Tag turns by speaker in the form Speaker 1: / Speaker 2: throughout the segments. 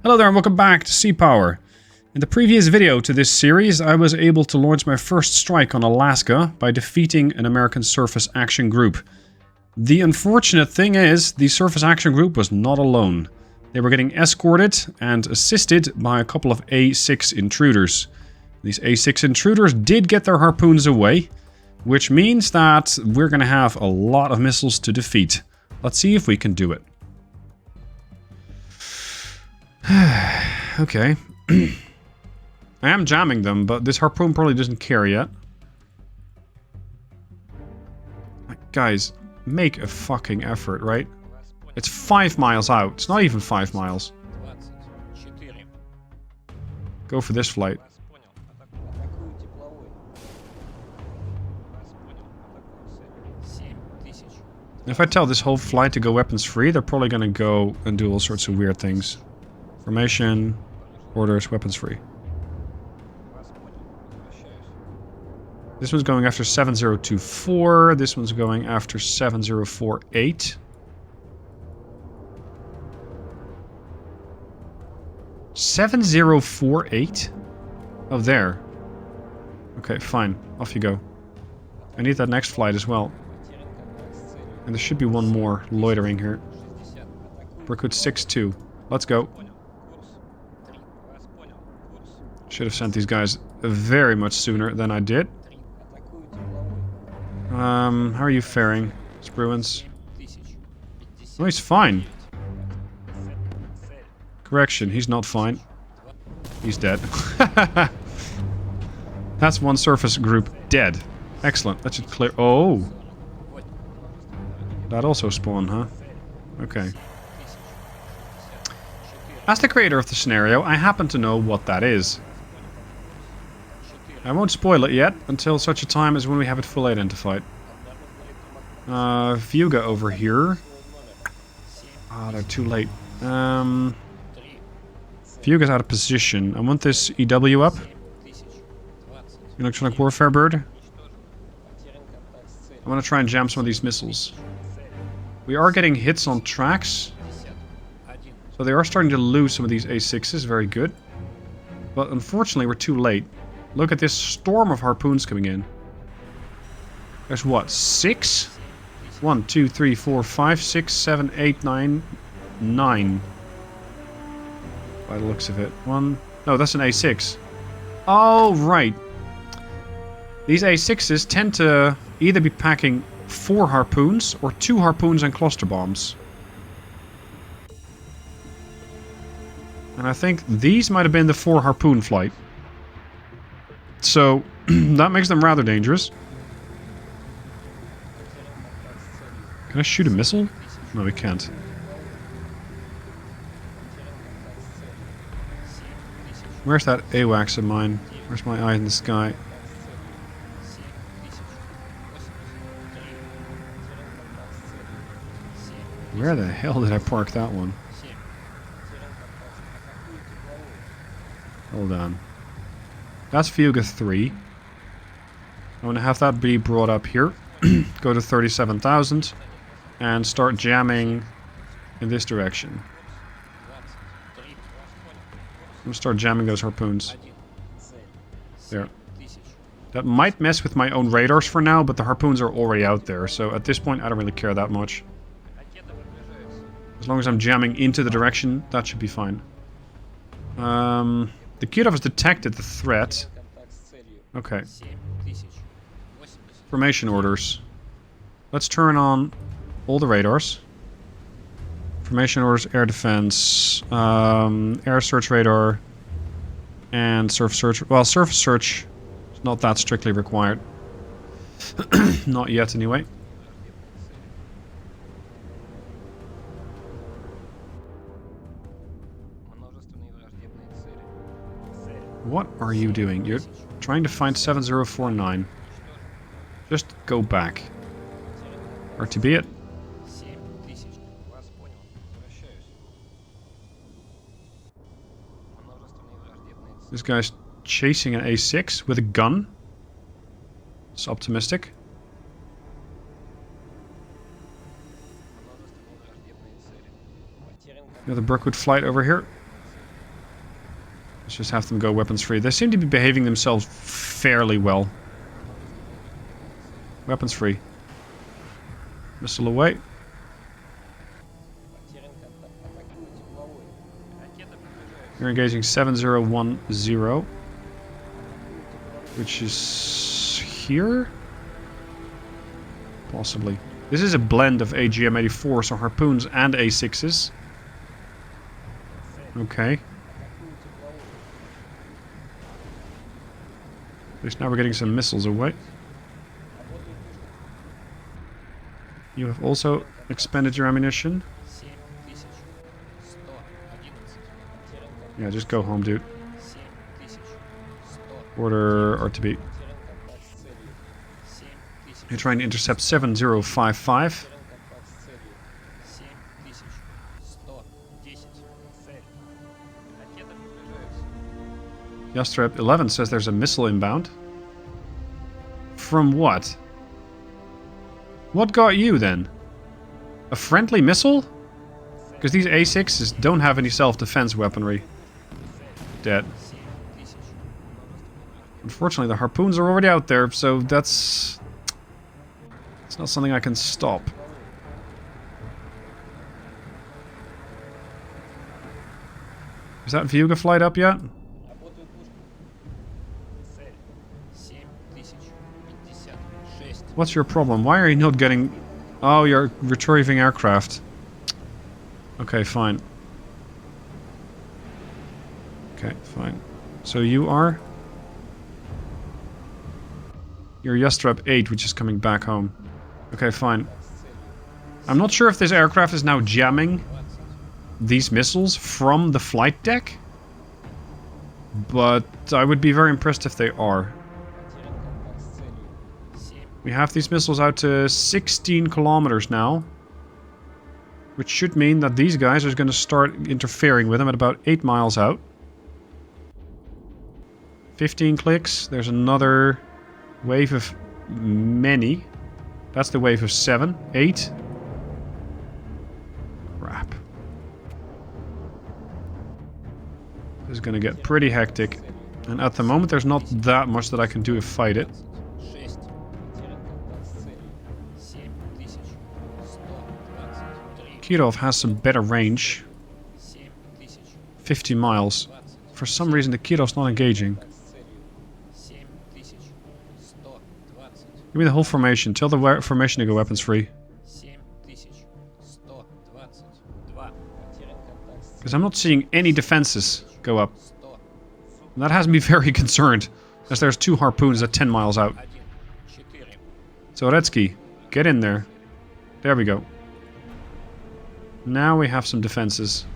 Speaker 1: Hello there and welcome back to Sea Power. In the previous video to this series, I was able to launch my first strike on Alaska by defeating an American Surface Action Group. The unfortunate thing is, the Surface Action Group was not alone. They were getting escorted and assisted by a couple of A6 intruders. These A6 intruders did get their harpoons away, which means that we're going to have a lot of missiles to defeat. Let's see if we can do it. Okay. I am jamming them, but this harpoon probably doesn't care yet. Guys, make a fucking effort, right? It's 5 miles out. It's not even 5 miles. Go for this flight. If I tell this whole flight to go weapons free, they're probably gonna go and do all sorts of weird things. Formation, orders, weapons free. This one's going after 7024. This one's going after 7048. 7048? Oh, there. Okay, fine. Off you go. I need that next flight as well. And there should be one more loitering here. Brookwood 6-2. Let's go. Should have sent these guys very much sooner than I did. How are you faring, Spruance? Oh, he's fine. Correction, he's not fine. He's dead. That's one surface group dead. Excellent. That should clear. Oh! That also spawned, huh? Okay. As the creator of the scenario, I happen to know what that is. I won't spoil it yet, until such a time as when we have it fully identified. Vuga over here. Ah, they're too late. Vuga's out of position. I want this EW up. Electronic Warfare Bird. I want to try and jam some of these missiles. We are getting hits on tracks. So they are starting to lose some of these A6s. Very good. But unfortunately, we're too late. Look at this storm of harpoons coming in. There's what? 6? 1, 2, 3, 4, 5, 6, 7, 8, 9. 9. By the looks of it. 1. No, that's an A6. Oh, right. These A6s tend to either be packing 4 harpoons or 2 harpoons and cluster bombs. And I think these might have been the 4 harpoon flight. So, that makes them rather dangerous. Can I shoot a missile? No, we can't. Where's that AWACS of mine? Where's my eye in the sky? Where the hell did I park that one? Hold on. That's Vuga 3. I want to have that be brought up here. Go to 37,000. And start jamming in this direction. I'm going to start jamming those harpoons. There. That might mess with my own radars for now, but the harpoons are already out there. So at this point, I don't really care that much. As long as I'm jamming into the direction, that should be fine. The Kudov has detected the threat. Okay. Formation orders. Let's turn on all the radars. Formation orders, air defense, air search radar, and surface search. Well, surface search is not that strictly required. Not yet, anyway. What are you doing? You're trying to find 7049. Just go back. RTB it. This guy's chasing an A6 with a gun. It's optimistic. Another Brookwood flight over here. Let's just have them go weapons free. They seem to be behaving themselves fairly well. Weapons free. Missile away. You're engaging 7010. Which is here? Possibly. This is a blend of AGM-84, so harpoons and A6s. Okay. At least now we're getting some missiles away. You have also expended your ammunition. Yeah, just go home, dude. Order RTB. You're trying to intercept 7055. Yastreb 11 says there's a missile inbound. From what? What got you then? A friendly missile? Because these A6s don't have any self-defense weaponry. Dead. Unfortunately, the harpoons are already out there, so that's... It's not something I can stop. Is that Viewga flight up yet? What's your problem? Why are you not getting... Oh, you're retrieving aircraft. Okay, fine. Okay, fine. So you are... You're Yastreb 8, which is coming back home. Okay, fine. I'm not sure if this aircraft is now jamming these missiles from the flight deck. But I would be very impressed if they are. We have these missiles out to 16 kilometers now. Which should mean that these guys are going to start interfering with them at about 8 miles out. 15 clicks. There's another wave of many. That's the wave of 7. 8. Crap. This is going to get pretty hectic. And at the moment there's not that much that I can do to fight it. Kirov has some better range. 50 miles. For some reason the Kirov's not engaging. Give me the whole formation. Tell the formation to go weapons free. Because I'm not seeing any defenses go up. And that has me very concerned. As there's 2 harpoons at 10 miles out. So Retsky, get in there. There we go. Now we have some defenses.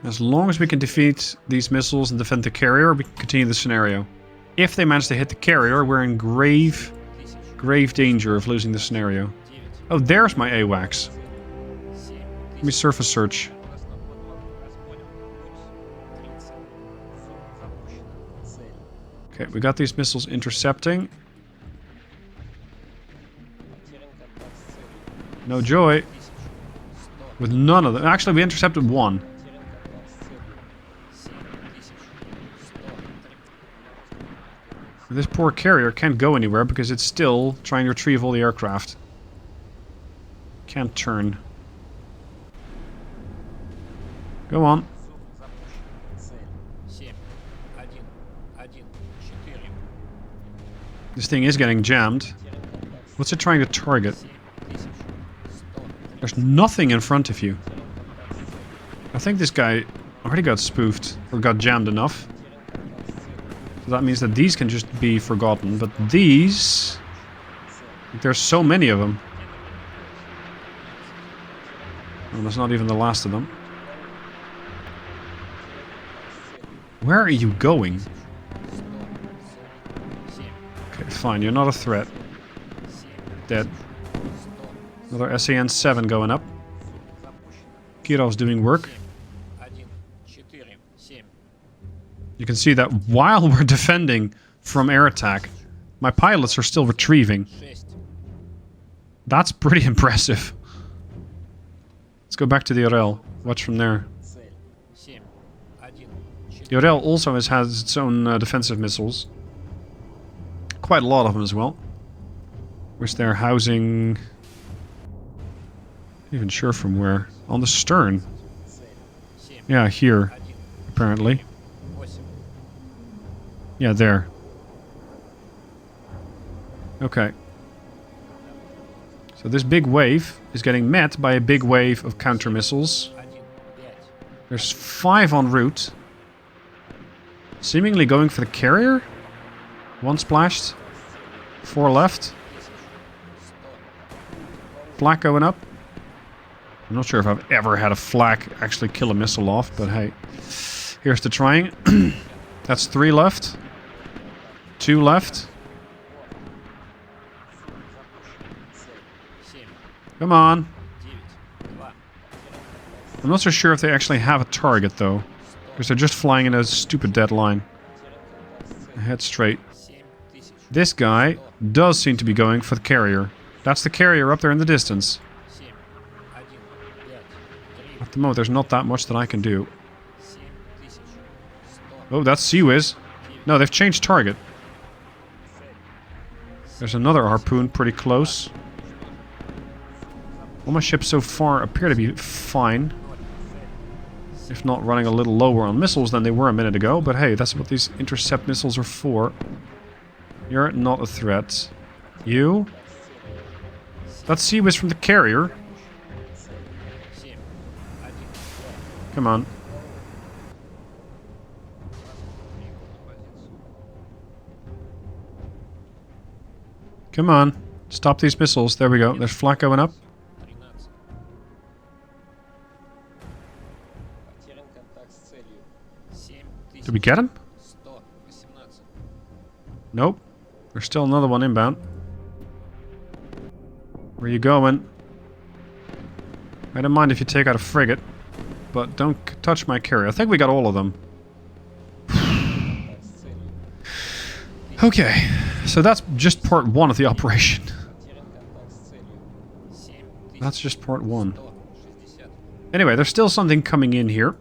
Speaker 1: As long as we can defeat these missiles and defend the carrier, we can continue the scenario. If they manage to hit the carrier, we're in grave danger of losing the scenario. Oh, there's my AWACS. Let me surface search. Okay, we got these missiles intercepting. No joy. With none of them. Actually, we intercepted 1. This poor carrier can't go anywhere because it's still trying to retrieve all the aircraft. Can't turn. Go on. This thing is getting jammed. What's it trying to target? There's nothing in front of you. I think this guy already got spoofed or got jammed enough. So that means that these can just be forgotten, but these... There's so many of them. Oh, that's not even the last of them. Where are you going? Okay, fine, you're not a threat. Dead. Another SAN-7 going up. Kirov's doing work. You can see that while we're defending from air attack, my pilots are still retrieving. That's pretty impressive. go back to the Orel. Watch from there. The Orel also has its own defensive missiles. Quite a lot of them as well. Which they're housing... Not even sure from where. On the stern. Yeah, here. Apparently. Yeah, there. Okay. So this big wave is getting met by a big wave of counter missiles. There's 5 en route. Seemingly going for the carrier. 1 splashed. 4 left. Flak going up. I'm not sure if I've ever had a flak actually kill a missile off, but hey. Here's the trying. That's 3 left. 2 left. Come on. I'm not so sure if they actually have a target, though. Because they're just flying in a stupid dead line. Head straight. This guy does seem to be going for the carrier. That's the carrier up there in the distance. At the moment, there's not that much that I can do. Oh, that's Sea-Wiz. No, they've changed target. There's another harpoon pretty close. All my ships so far appear to be fine. If not running a little lower on missiles than they were a minute ago. But hey, that's what these intercept missiles are for. You're not a threat. You? That Sea-Wiz from the carrier. Come on. Come on. Stop these missiles. There we go. There's flak going up. Did we get him? Nope. There's still another one inbound. Where are you going? I don't mind if you take out a frigate, but don't touch my carrier. I think we got all of them. Okay, so that's just part 1 of the operation. That's just part 1. Anyway, there's still something coming in here.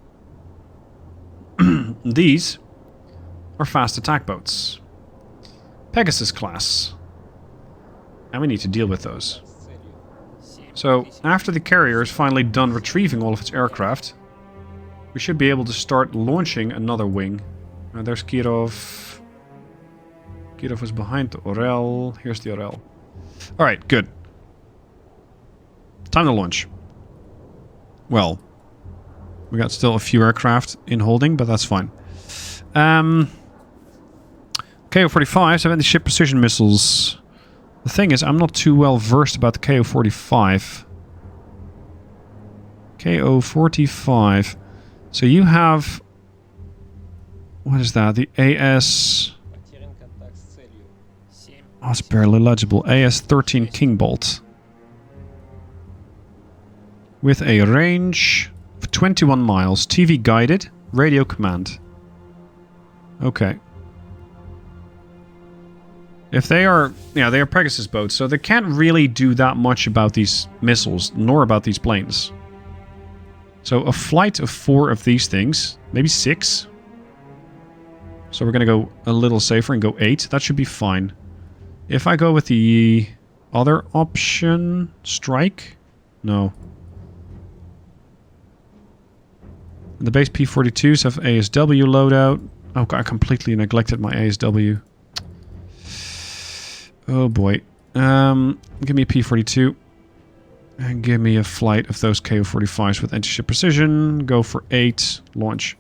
Speaker 1: These are fast attack boats. Pegasus class. And we need to deal with those. So, after the carrier is finally done retrieving all of its aircraft, we should be able to start launching another wing. There's Kirov. Kirov is behind the Orel. Here's the Orel. Alright, good. Time to launch. Well, we got still a few aircraft in holding, but that's fine. KO-45, so anti-ship precision missiles. The thing is, I'm not too well versed about the KO-45. KO-45. So you have... What is that? The AS... Oh, it's barely legible. AS-13 King Bolt. With a range of 21 miles. TV guided. Radio command. Okay. If they are... Yeah, they are Pegasus boats, so they can't really do that much about these missiles, nor about these planes. So a flight of 4 of these things. Maybe 6. So we're going to go a little safer and go 8. That should be fine. If I go with the other option... Strike? No. The base P-42s have ASW loadout. Oh, God, I completely neglected my ASW. Oh, boy. Give me a P-42. And give me a flight of those KO-45s with anti-ship precision. Go for 8. Launch.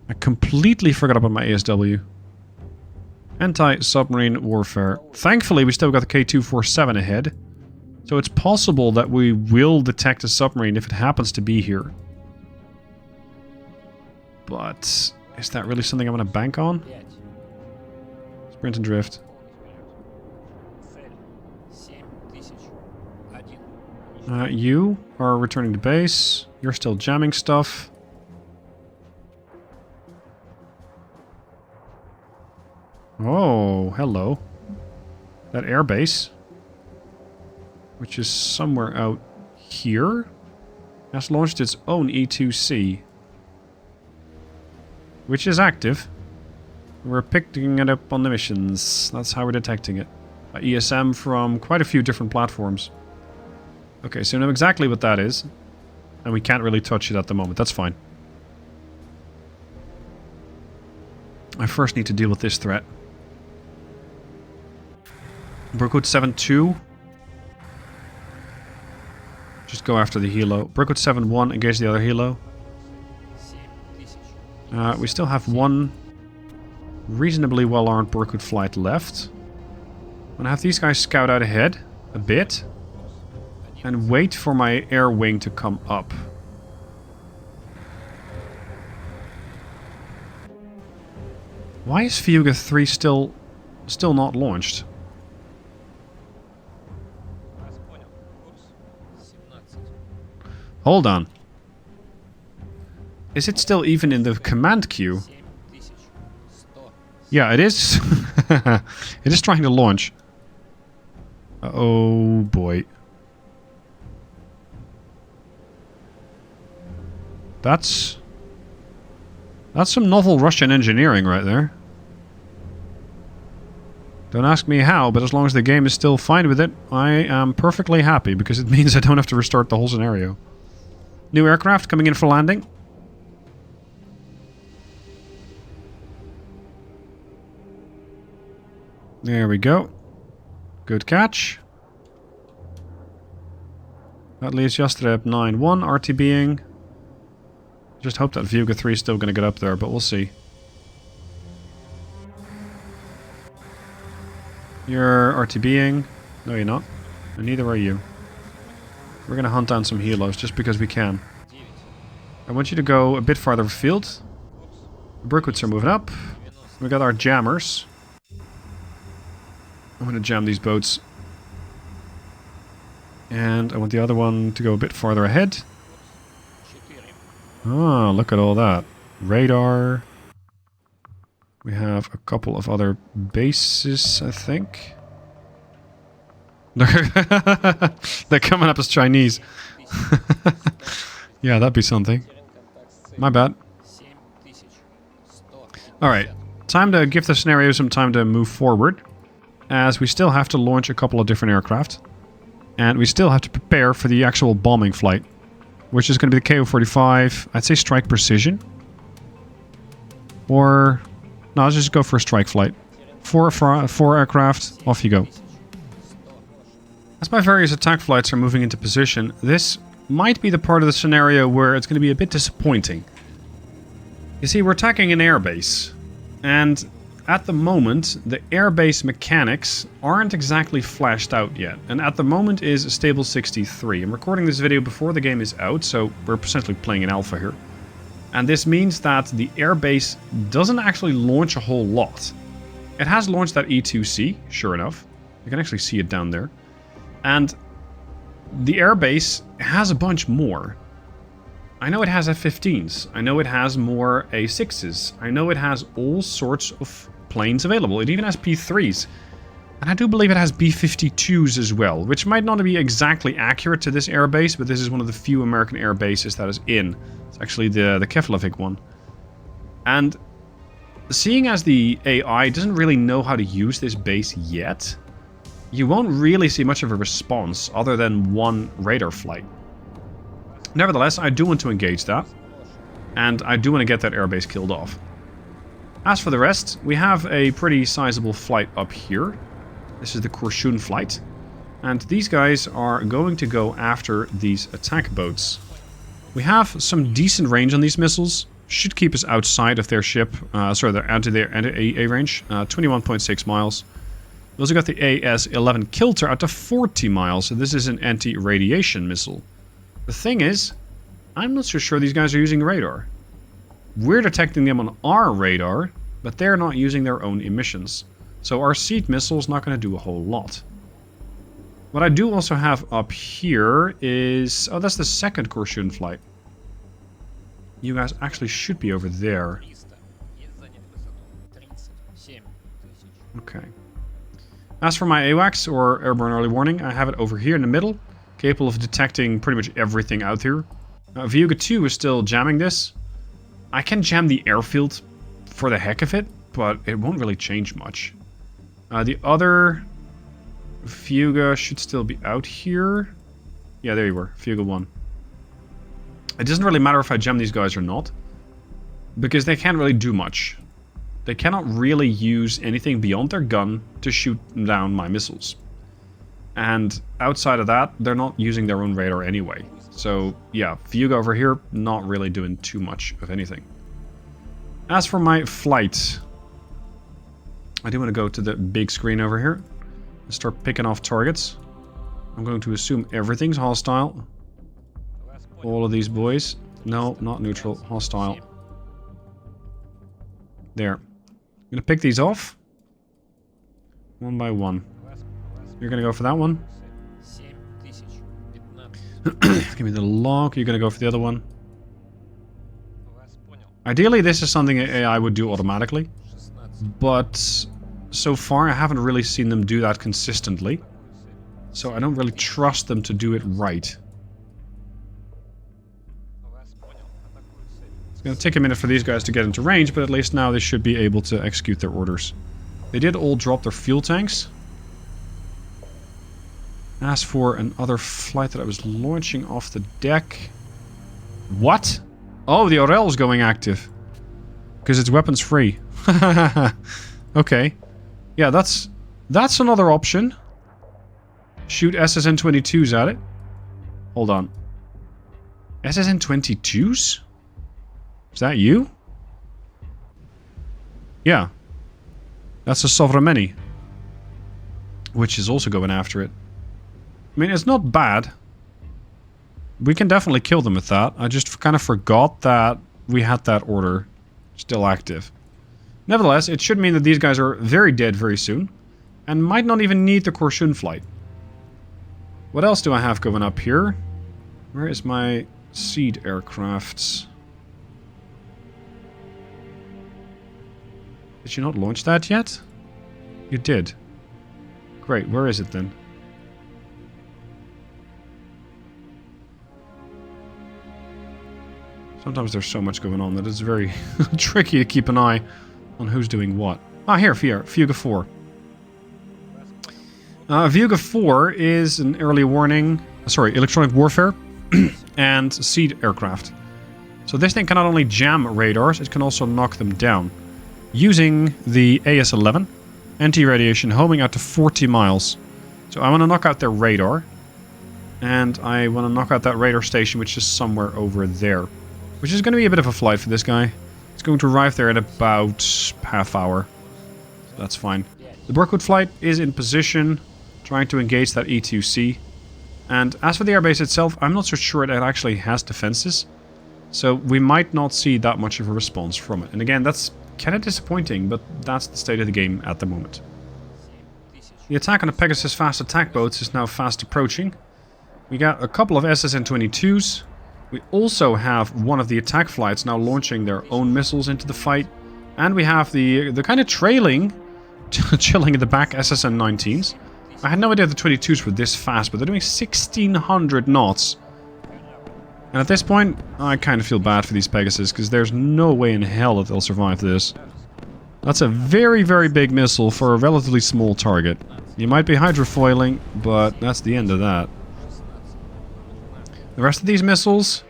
Speaker 1: I completely forgot about my ASW. Anti-submarine warfare. Thankfully, we still got the K-247 ahead. So it's possible that we will detect a submarine if it happens to be here. But is that really something I'm going to bank on? Sprint and drift. You are returning to base. You're still jamming stuff. Oh, hello. That airbase, which is somewhere out here. has launched its own E2C, which is active. We're picking it up on the missions. That's how we're detecting it. By ESM from quite a few different platforms. Okay, so we know exactly what that is. And we can't really touch it at the moment. That's fine. I first need to deal with this threat. Brookwood 7-2. Just go after the helo. Brookwood 7-1 engage the other helo. We still have one reasonably well-armed Brookwood flight left. I'm gonna have these guys scout out ahead a bit. And wait for my air wing to come up. Why is Viuga 3 still not launched? Hold on. Is it still even in the command queue? Yeah, it is. It is trying to launch. Oh boy. That's some novel Russian engineering right there. Don't ask me how, but as long as the game is still fine with it, I am perfectly happy, because it means I don't have to restart the whole scenario. New aircraft coming in for landing. There we go. Good catch. That leaves Yastreb 9-1 RTBing. Just hope that Viuga 3 is still going to get up there, but we'll see. You're RTBing. No, you're not. And neither are you. We're going to hunt down some helos just because we can. I want you to go a bit farther afield. The Brookwoods are moving up. We got our jammers. I'm going to jam these boats. And I want the other one to go a bit farther ahead. Oh, look at all that. Radar. We have a couple of other bases, I think. They're coming up as Chinese. Yeah, that'd be something. My bad. Alright, time to give the scenario some time to move forward, as we still have to launch a couple of different aircraft. And we still have to prepare for the actual bombing flight, which is going to be the KO-45, I'd say strike precision. Or... no, let's just go for a strike flight. Four aircraft, off you go. As my various attack flights are moving into position, this might be the part of the scenario where it's going to be a bit disappointing. You see, we're attacking an airbase, and at the moment, the airbase mechanics aren't exactly fleshed out yet, and at the moment is stable 63. I'm recording this video before the game is out, so we're essentially playing an alpha here. And this means that the airbase doesn't actually launch a whole lot. It has launched that E2C, sure enough. You can actually see it down there. And the airbase has a bunch more. I know it has F-15s. I know it has more A-6s. I know it has all sorts of planes available. It even has P-3s. And I do believe it has B-52s as well, which might not be exactly accurate to this airbase, but this is one of the few American air bases that is in. It's actually the Keflavik one. And seeing as the AI doesn't really know how to use this base yet, you won't really see much of a response other than one radar flight. Nevertheless, I do want to engage that, and I do want to get that airbase killed off. As for the rest, we have a pretty sizable flight up here. This is the Korshun flight, and these guys are going to go after these attack boats. We have some decent range on these missiles. Should keep us outside of their ship, their anti-A range, 21.6 miles. We also got the AS-11 Kilter out to 40 miles, so this is an anti-radiation missile. The thing is, I'm not so sure these guys are using radar. We're detecting them on our radar, but they're not using their own emissions. So our seed missile's not going to do a whole lot. What I do also have up here is... oh, that's the second Korshun flight. You guys actually should be over there. Okay. As for my AWACS, or Airborne Early Warning, I have it over here in the middle, capable of detecting pretty much everything out here. Viuga 2 is still jamming this. I can jam the airfield for the heck of it, but it won't really change much. The other Viuga should still be out here. Yeah, there you were. Viuga 1. It doesn't really matter if I jam these guys or not, because they can't really do much. They cannot really use anything beyond their gun to shoot down my missiles. And outside of that, they're not using their own radar anyway. So yeah, Viuga over here, not really doing too much of anything. As for my flight, I do want to go to the big screen over here and start picking off targets. I'm going to assume everything's hostile. All of these boys. No, not neutral, hostile. There. I'm going to pick these off. One by one. You're going to go for that one. Give me the log. You're going to go for the other one. Ideally, this is something AI would do automatically. But so far, I haven't really seen them do that consistently. So I don't really trust them to do it right. It's going to take a minute for these guys to get into range, but at least now they should be able to execute their orders. They did all drop their fuel tanks. As for another flight that I was launching off the deck... What? Oh, the Orel's going active. Because it's weapons free. Okay. Yeah, that's another option. Shoot SSN-22s at it. Hold on. SSN-22s? Is that you? Yeah. That's a Sovremeni. Which is also going after it. I mean, it's not bad. We can definitely kill them with that. I just kind of forgot that we had that order still active. Nevertheless, it should mean that these guys are very dead very soon. And might not even need the Korshun flight. What else do I have going up here? Where is my seed aircrafts? Did you not launch that yet? You did. Great, where is it then? Sometimes there's so much going on that it's very tricky to keep an eye on who's doing what. Ah, here, Viuga 4. Viuga 4 is an early warning... Sorry, electronic warfare and seed aircraft. So this thing can not only jam radars, it can also knock them down. Using the AS-11 anti-radiation homing out to 40 miles. So I want to knock out their radar. And I want to knock out that radar station, which is somewhere over there. Which is going to be a bit of a flight for this guy. It's going to arrive there in about half hour. So that's fine. The Brookwood flight is in position, trying to engage that E2C. And as for the airbase itself, I'm not so sure it actually has defenses. So we might not see that much of a response from it. And again, that's kind of disappointing, but that's the state of the game at the moment. The attack on the Pegasus fast attack boats is now fast approaching. We got a couple of SSN-22s. We also have one of the attack flights now launching their own missiles into the fight. And we have the kind of trailing, chilling in the back SSN-19s. I had no idea the 22s were this fast, but they're doing 1,600 knots. And at this point, I kind of feel bad for these Pegasus, because there's no way in hell that they'll survive this. That's a very, very big missile for a relatively small target. You might be hydrofoiling, but that's the end of that. The rest of these missiles,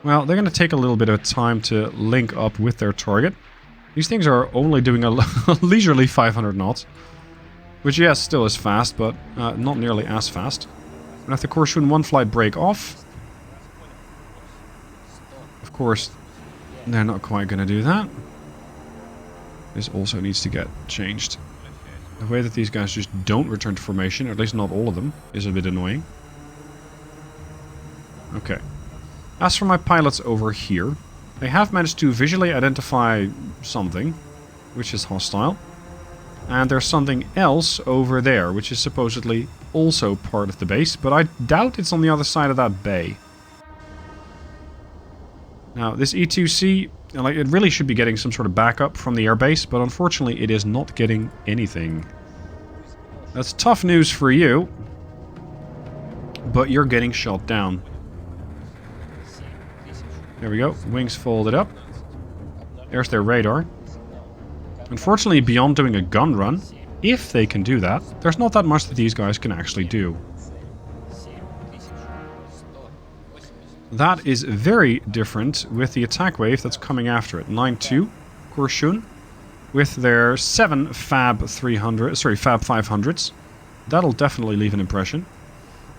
Speaker 1: well, they're going to take a little bit of time to link up with their target. These things are only doing a leisurely 500 knots. Which, yes, still is fast, but not nearly as fast. And if the Korshun 1 flight break off... Of course, they're not quite going to do that. This also needs to get changed. The way that these guys just don't return to formation, or at least not all of them, is a bit annoying. Okay. As for my pilots over here, they have managed to visually identify something, which is hostile. And there's something else over there, which is supposedly also part of the base, but I doubt it's on the other side of that bay. Now, this E2C, like, it really should be getting some sort of backup from the airbase, but unfortunately it is not getting anything. That's tough news for you, but you're getting shot down. There we go. Wings folded up. There's their radar. Unfortunately, beyond doing a gun run, if they can do that, there's not that much that these guys can actually do. That is very different with the attack wave that's coming after it. 9-2, Korshun, with their 7 Fab 500s. That'll definitely leave an impression.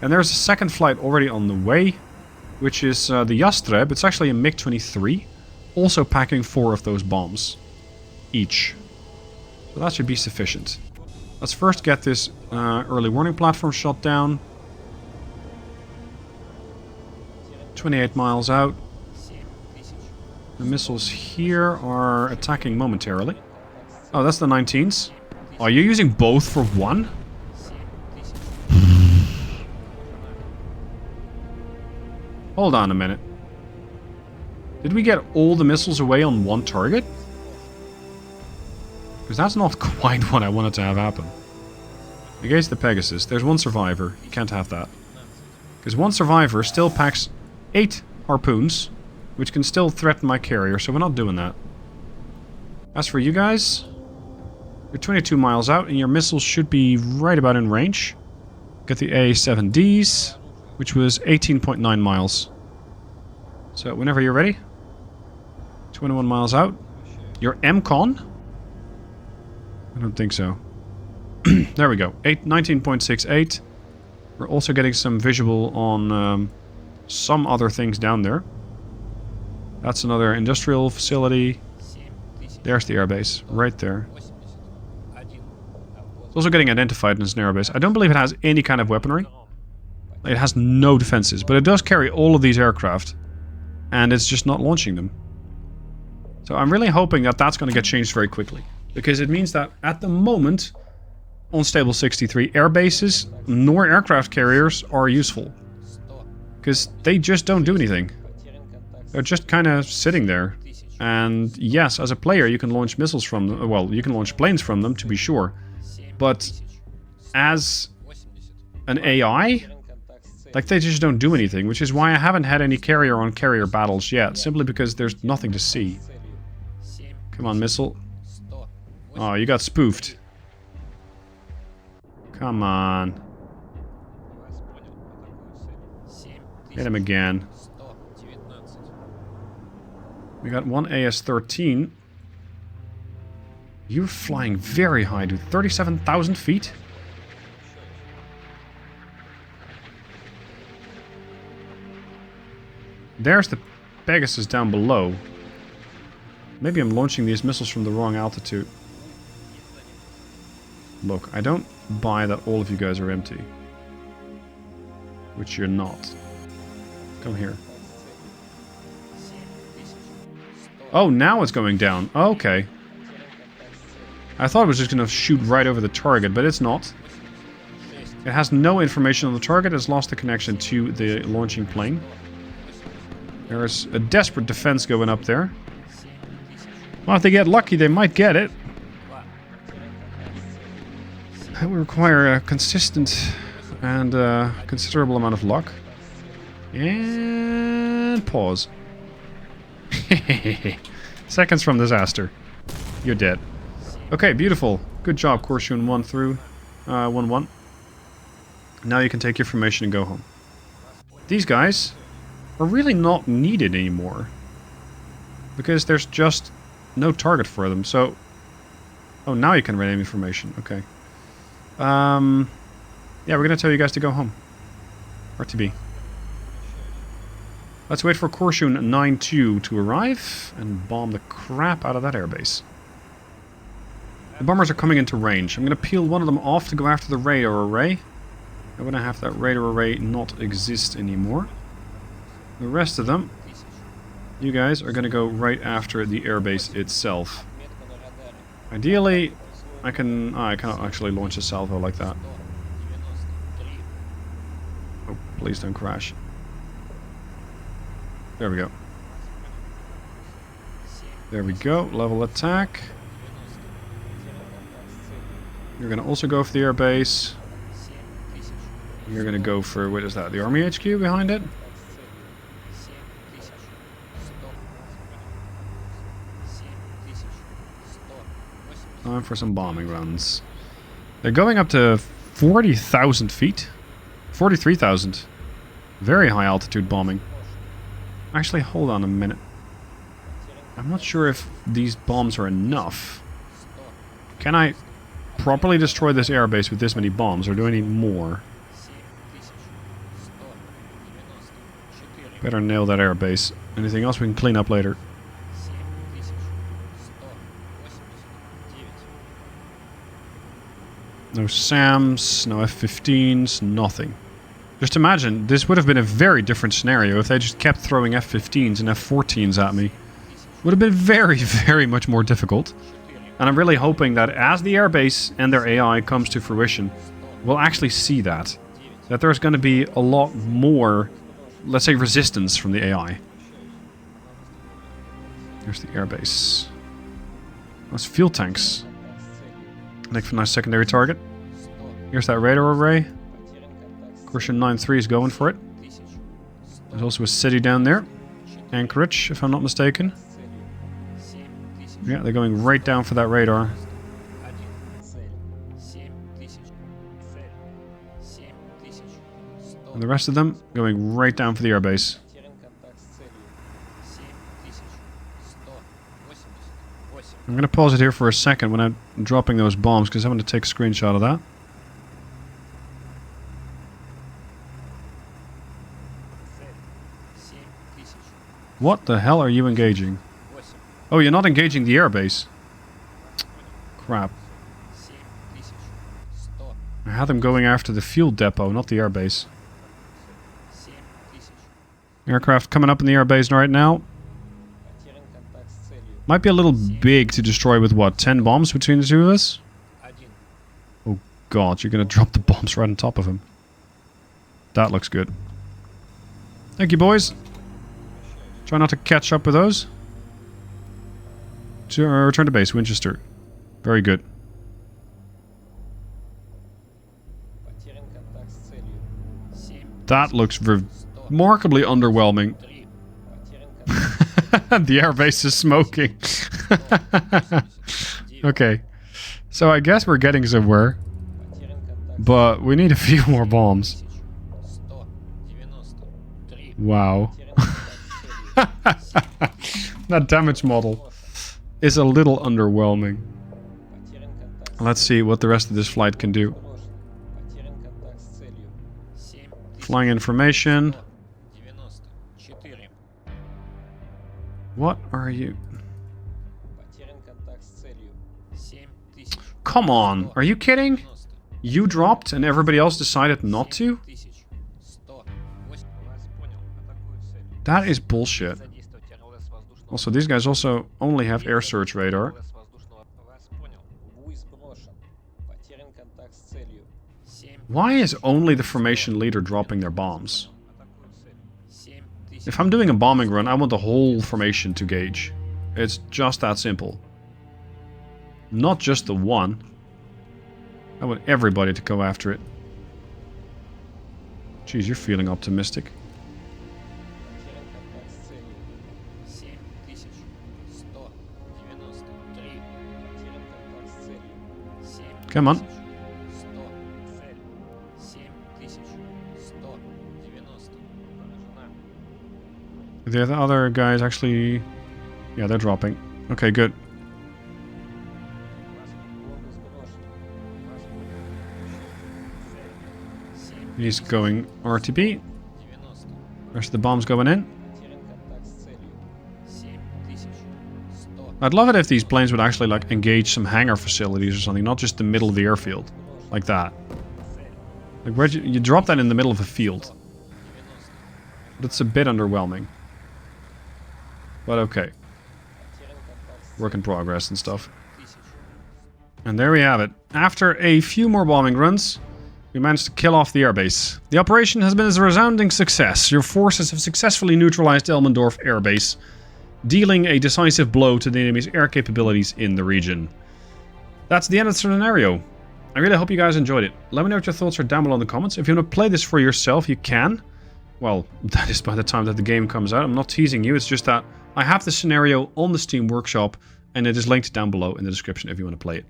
Speaker 1: And there's a second flight already on the way, which is the Yastreb. It's actually a MiG-23, also packing 4 of those bombs each. So that should be sufficient. Let's first get this early warning platform shot down. 28 miles out. The missiles here are attacking momentarily. Oh, that's the 19s. Are you using both for one? Hold on a minute. Did we get all the missiles away on one target? Because that's not quite what I wanted to have happen. Against the Pegasus, there's one survivor. You can't have that. Because one survivor still packs 8 harpoons, which can still threaten my carrier, so we're not doing that. As for you guys, you're 22 miles out, and your missiles should be right about in range. Got the A7Ds, which was 18.9 miles. So whenever you're ready, 21 miles out. Your MCON? I don't think so. There we go. 19.68. We're also getting some visual on some other things down there. That's another industrial facility. There's the airbase, right there. It's also getting identified as an airbase. I don't believe it has any kind of weaponry. It has no defenses, but it does carry all of these aircraft. And it's just not launching them. So I'm really hoping that that's going to get changed very quickly. Because it means that at the moment, on Stable 63, air bases nor aircraft carriers are useful. Because they just don't do anything. They're just kind of sitting there. And yes, as a player you can launch missiles from them. Well, you can launch planes from them, to be sure. But as an AI, like, they just don't do anything. Which is why I haven't had any carrier-on-carrier battles yet. Simply because there's nothing to see. Come on, missile. Oh, you got spoofed. Come on. Hit him again. We got one AS-13. You're flying very high, dude. 37,000 feet? There's the Pegasus down below. Maybe I'm launching these missiles from the wrong altitude. Look, I don't buy that all of you guys are empty. Which you're not. Come here. Oh, now it's going down. Oh, okay. I thought it was just going to shoot right over the target, but it's not. It has no information on the target. It's lost the connection to the launching plane. There's a desperate defense going up there. Well, if they get lucky, they might get it. It would require a consistent and considerable amount of luck. And pause. Seconds from disaster. You're dead. Okay, beautiful. Good job, Korshun 1 through 1-1. Now you can take your formation and go home. These guys are really not needed anymore. Because there's just no target for them, so... Oh, now you can rename information. Okay. Yeah, we're gonna tell you guys to go home. RTB. Let's wait for Korshun 9-2 to arrive and bomb the crap out of that airbase. The bombers are coming into range. I'm gonna peel one of them off to go after the radar array. I'm gonna have that radar array not exist anymore. The rest of them, you guys are gonna go right after the airbase itself. Ideally, I cannot actually launch a salvo like that. Oh, please don't crash. There we go. There we go. Level attack. You're going to also go for the airbase. You're going to go for, what is that? The army HQ behind it? Time for some bombing runs. They're going up to 40,000 feet. 43,000. Very high altitude bombing. Actually, hold on a minute. I'm not sure if these bombs are enough. Can I properly destroy this airbase with this many bombs, or do I need more? Better nail that airbase. Anything else we can clean up later. No SAMs, no F-15s, nothing. Just imagine, this would have been a very different scenario if they just kept throwing F-15s and F-14s at me. Would have been very, very much more difficult. And I'm really hoping that as the airbase and their AI comes to fruition, we'll actually see that. That there's going to be a lot more, let's say, resistance from the AI. Here's the airbase. Those fuel tanks. Make for a nice secondary target. Here's that radar array. Caution 9-3 is going for it. There's also a city down there. Anchorage, if I'm not mistaken. Yeah, they're going right down for that radar. And the rest of them going right down for the airbase. I'm going to pause it here for a second when I'm dropping those bombs, because I want to take a screenshot of that. What the hell are you engaging? Oh, you're not engaging the airbase. Crap. I had them going after the fuel depot, not the airbase. Aircraft coming up in the airbase right now. Might be a little big to destroy with, what, 10 bombs between the two of us? Oh god, you're gonna drop the bombs right on top of him. That looks good. Thank you, boys. Try not to catch up with those. Return to base, Winchester. Very good. That looks remarkably underwhelming. The airbase is smoking. Okay. So I guess we're getting somewhere. But we need a few more bombs. Wow. That damage model is a little underwhelming. Let's see what the rest of this flight can do. Flying information. What are you? Come on, are you kidding? You dropped and everybody else decided not to? That is bullshit. Also, these guys also only have air search radar. Why is only the formation leader dropping their bombs? If I'm doing a bombing run, I want the whole formation to gauge. It's just that simple. Not just the one. I want everybody to go after it. Jeez, you're feeling optimistic. Come on. The other guys actually... Yeah, they're dropping. Okay, good. He's going RTB. Rest of the bombs going in. I'd love it if these planes would actually like engage some hangar facilities or something, not just the middle of the airfield. Like that. Like where'd you drop that in the middle of a field. That's a bit underwhelming. But okay. Work in progress and stuff. And there we have it. After a few more bombing runs, we managed to kill off the airbase. The operation has been a resounding success. Your forces have successfully neutralized Elmendorf airbase, dealing a decisive blow to the enemy's air capabilities in the region. That's the end of the scenario. I really hope you guys enjoyed it. Let me know what your thoughts are down below in the comments. If you want to play this for yourself, you can. Well, that is by the time that the game comes out. I'm not teasing you, it's just that I have the scenario on the Steam Workshop, and it is linked down below in the description if you want to play it.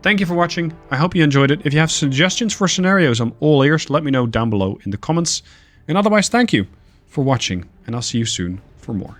Speaker 1: Thank you for watching. I hope you enjoyed it. If you have suggestions for scenarios, I'm all ears. Let me know down below in the comments. And otherwise, thank you for watching, and I'll see you soon for more.